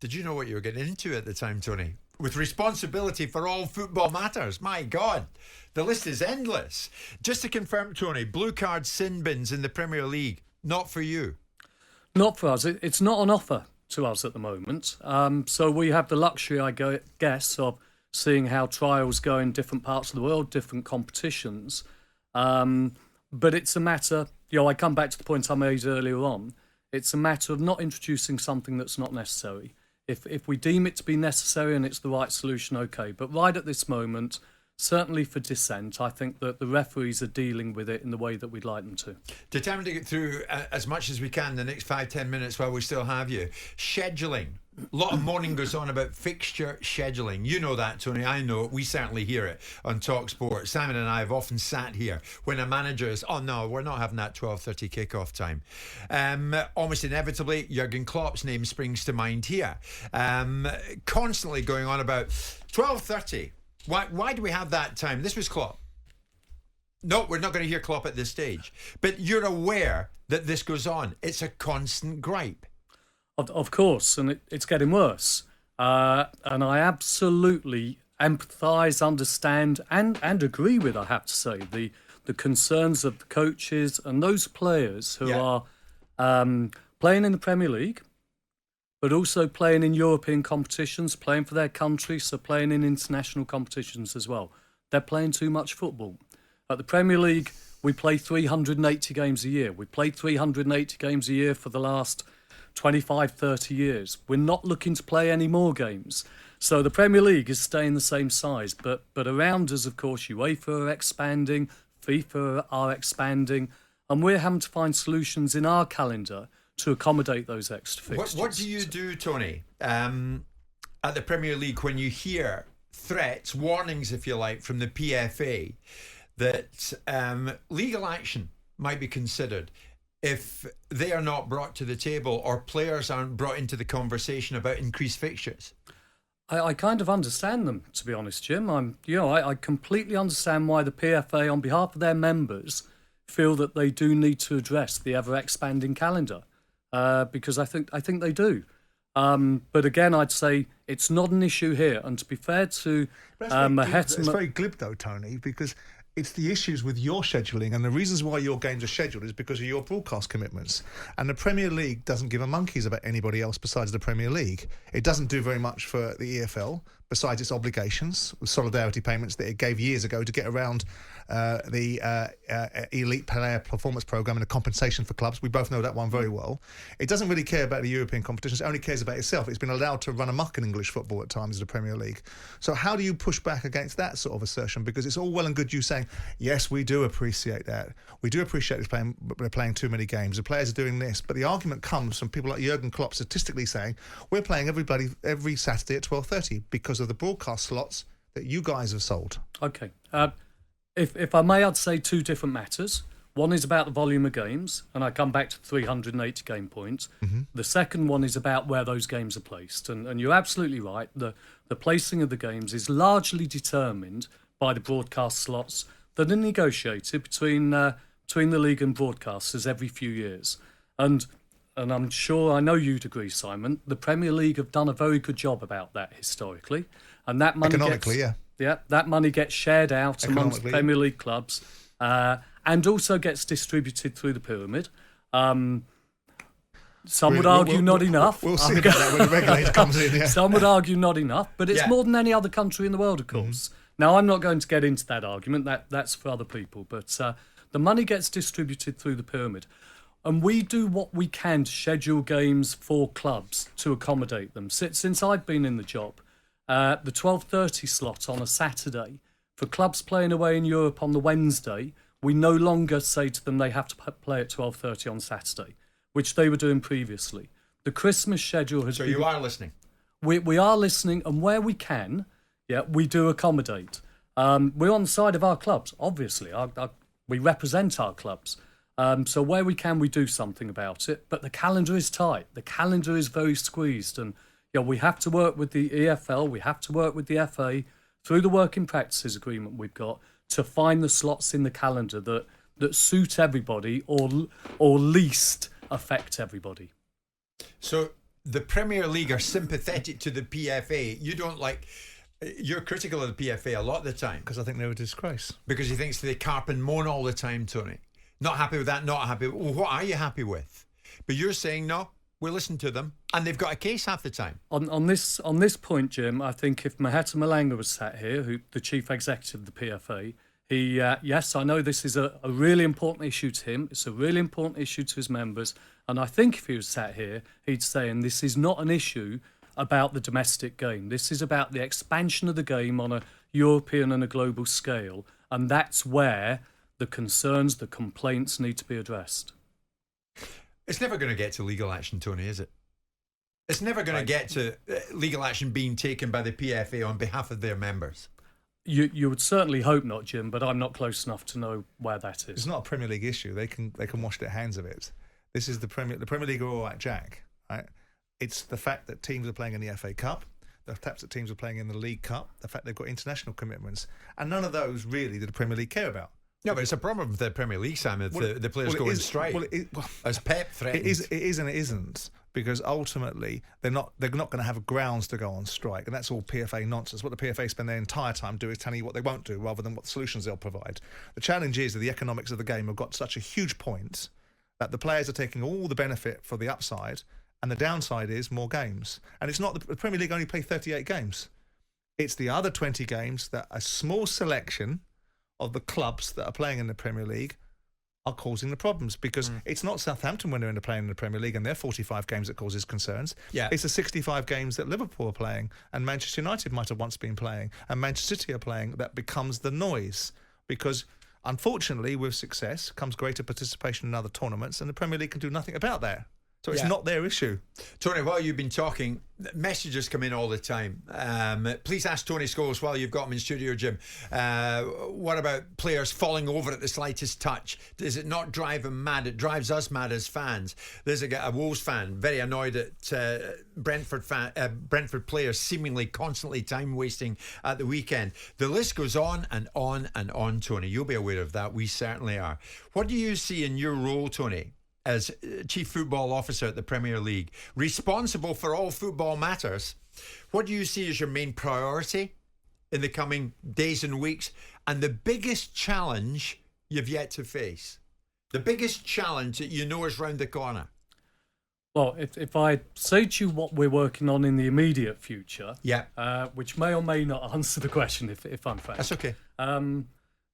Did you know what you were getting into at the time, Tony? With responsibility for all football matters. My God, the list is endless. Just to confirm, Tony, blue card sin bins in the Premier League, not for you. Not for us. It's not on offer to us at the moment. So we have the luxury, I guess, of seeing how trials go in different parts of the world, different competitions. But it's a matter, I come back to the point I made earlier on. It's a matter of not introducing something that's not necessary. If we deem it to be necessary and it's the right solution, okay. But right at this moment, certainly for dissent, I think that the referees are dealing with it in the way that we'd like them to. Determined to get through as much as we can the next 5-10 minutes while we still have you. Scheduling. A lot of moaning goes on about fixture scheduling. You know that, Tony. I know it. We certainly hear it on talkSPORT. Simon and I have often sat here when a manager is, oh no, we're not having that 12:30 kickoff time. Almost inevitably, Jurgen Klopp's name springs to mind here. Constantly going on about 12:30. Why do we have that time? This was Klopp. No, we're not going to hear Klopp at this stage. But you're aware that this goes on. It's a constant gripe. Of course, and it's getting worse. And I absolutely empathise, understand, and agree with, I have to say, the concerns of the coaches and those players who are playing in the Premier League, but also playing in European competitions, playing for their country, so playing in international competitions as well. They're playing too much football. At the Premier League, we play 380 games a year. We played 380 games a year for the last 25, 30 years. We're not looking to play any more games. So the Premier League is staying the same size. But around us, of course, UEFA are expanding, FIFA are expanding, and we're having to find solutions in our calendar to accommodate those extra fixtures. What do you do, Tony, at the Premier League when you hear threats, warnings, if you like, from the PFA that legal action might be considered if they are not brought to the table or players aren't brought into the conversation about increased fixtures? I kind of understand them, to be honest, Jim. I completely understand why the PFA, on behalf of their members, feel that they do need to address the ever-expanding calendar, because I think they do. But again, I'd say it's not an issue here. And to be fair to it's very glib, though, Tony, because it's the issues with your scheduling, and the reasons why your games are scheduled is because of your broadcast commitments. And the Premier League doesn't give a monkeys about anybody else besides the Premier League. It doesn't do very much for the EFL besides its obligations with solidarity payments that it gave years ago to get around the elite player performance program and the compensation for clubs. We both know that one very well. It doesn't really care about the European competitions. It only cares about itself. It's been allowed to run amok in English football at times, the Premier League. So how do you push back against that sort of assertion? Because it's all well and good you saying, yes, we do appreciate that. We do appreciate they're playing too many games. The players are doing this. But the argument comes from people like Jurgen Klopp statistically saying, we're playing every Saturday at 12:30 because of the broadcast slots that you guys have sold. Okay. If I may, I'd say two different matters. One is about the volume of games, and I come back to 380 game points. Mm-hmm. The second one is about where those games are placed. And you're absolutely right. The placing of the games is largely determined by the broadcast slots that are negotiated between the league and broadcasters every few years. And I'm sure, I know you'd agree, Simon, the Premier League have done a very good job about that historically. And that money economically, that money gets shared out amongst Premier League clubs and also gets distributed through the pyramid. Some would argue not enough. We'll see about that when the regulator comes in. Yeah. Some would argue not enough, but it's more than any other country in the world, of course. Mm-hmm. Now, I'm not going to get into that argument. That's for other people. But the money gets distributed through the pyramid. And we do what we can to schedule games for clubs to accommodate them. Since I've been in the job, the 12:30 slot on a Saturday, for clubs playing away in Europe on the Wednesday, we no longer say to them they have to play at 12:30 on Saturday, which they were doing previously. The Christmas schedule has been... So you are listening? We are listening, and where we can, we do accommodate. We're on the side of our clubs, obviously. We represent our clubs. So where we can, we do something about it. But the calendar is tight. The calendar is very squeezed. And we have to work with the EFL. We have to work with the FA through the working practices agreement we've got to find the slots in the calendar that suit everybody or least affect everybody. So the Premier League are sympathetic to the PFA. You don't like. You're critical of the PFA a lot of the time Because I think they're a disgrace. because he thinks they carp and moan all the time, Tony. Not happy with that. Not happy. Well, what are you happy with? But you're saying no. We'll listen to them, and they've got a case half the time. On this point, Jim, I think if Mahatma Malanga was sat here, who the chief executive of the PFA, he yes, I know this is a really important issue to him. It's a really important issue to his members, and I think if he was sat here, he'd say, and this is not an issue about the domestic game. This is about the expansion of the game on a European and a global scale, and that's where the concerns, the complaints need to be addressed. It's never going to get to legal action, Tony, is it? It's never going to get to legal action being taken by the PFA on behalf of their members. You would certainly hope not, Jim, but I'm not close enough to know where that is. It's not a Premier League issue. They can wash their hands of it. This is the Premier League are all right, Jack. Right? It's the fact that teams are playing in the FA Cup, the fact that teams are playing in the League Cup, the fact they've got international commitments, and none of those really do the Premier League care about. No, but it's a problem with the Premier League, Sam, if the players go on strike. As Pep threatens. It is and it isn't, because ultimately they're not going to have grounds to go on strike, and that's all PFA nonsense. What the PFA spend their entire time doing is telling you what they won't do rather than what solutions they'll provide. The challenge is that the economics of the game have got such a huge point that the players are taking all the benefit for the upside, and the downside is more games. And it's not the Premier League only play 38 games. It's the other 20 games that a small selection of the clubs that are playing in the Premier League are causing the problems, because it's not Southampton when they're playing in the Premier League and their 45 games that causes concerns. Yeah. It's the 65 games that Liverpool are playing and Manchester United might have once been playing and Manchester City are playing that becomes the noise, because unfortunately with success comes greater participation in other tournaments, and the Premier League can do nothing about that. So it's not their issue. Tony, while you've been talking, messages come in all the time. Please ask Tony Scholes while you've got him in studio, Jim. What about players falling over at the slightest touch? Does it not drive them mad? It drives us mad as fans. There's a Wolves fan very annoyed at Brentford players seemingly constantly time wasting at the weekend. The list goes on and on and on, Tony. You'll be aware of that. We certainly are. What do you see in your role, Tony, as Chief Football Officer at the Premier League, responsible for all football matters? What do you see as your main priority in the coming days and weeks, and the biggest challenge you've yet to face? The biggest challenge that you know is round the corner? Well, if I say to you what we're working on in the immediate future, which may or may not answer the question if I'm frank. That's okay.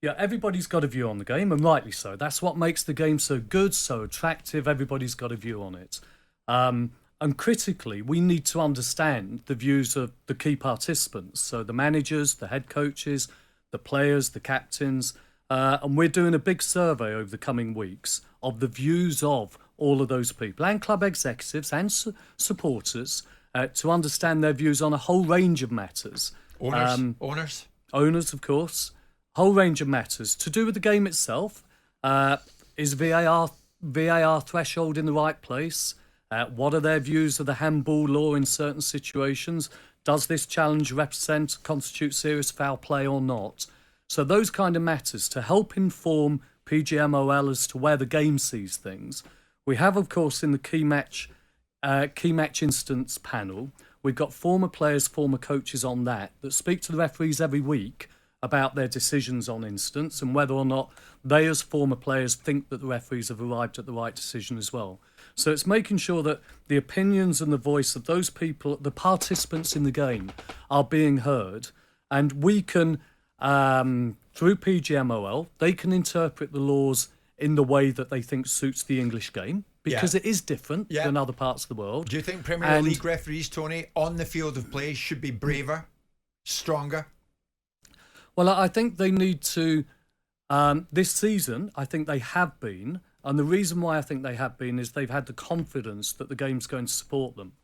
Yeah, everybody's got a view on the game, and rightly so. That's what makes the game so good, so attractive. Everybody's got a view on it. And critically, we need to understand the views of the key participants. So the managers, the head coaches, the players, the captains. And we're doing a big survey over the coming weeks of the views of all of those people, and club executives and supporters, to understand their views on a whole range of matters. Owners, of course. Whole range of matters to do with the game itself. Is VAR threshold in the right place? What are their views of the handball law in certain situations? Does this challenge constitute serious foul play or not? So those kind of matters to help inform PGMOL as to where the game sees things. We have, of course, in the key match instance panel, we've got former players, former coaches on that speak to the referees every week about their decisions on instance and whether or not they as former players think that the referees have arrived at the right decision as well. So it's making sure that the opinions and the voice of those people, the participants in the game, are being heard, and we can, through PGMOL, they can interpret the laws in the way that they think suits the English game, because it is different than other parts of the world. Do you think Premier League referees, Tony, on the field of play should be braver, stronger? Well, I think they need to, this season, I think they have been. And the reason why I think they have been is they've had the confidence that the game's going to support them.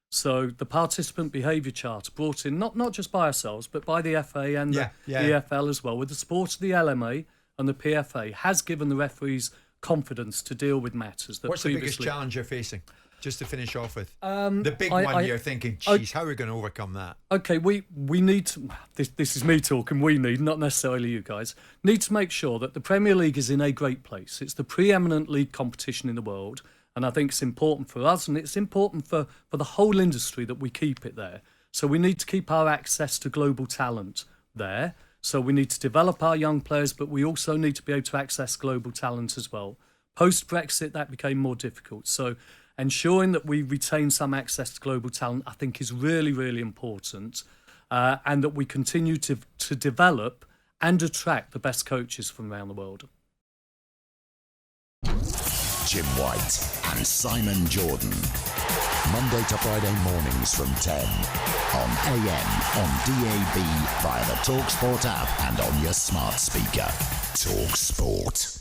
So the participant behaviour charter brought in, not just by ourselves, but by the FA and the EFL as well, with the support of the LMA and the PFA, has given the referees confidence to deal with matters that What's previously... the biggest challenge you're facing? Just to finish off with. The big one you're thinking, geez, how are we going to overcome that? Okay, we need to... This is me talking, we need, not necessarily you guys, need to make sure that the Premier League is in a great place. It's the preeminent league competition in the world, And I think it's important for us, and it's important for the whole industry that we keep it there. So we need to keep our access to global talent there. So we need to develop our young players, but we also need to be able to access global talent as well. Post-Brexit, that became more difficult. So ensuring that we retain some access to global talent, I think, is really, really important, and that we continue to develop and attract the best coaches from around the world. Jim White and Simon Jordan. Monday to Friday mornings from 10 on AM, on DAB, via the talkSPORT app and on your smart speaker. talkSPORT.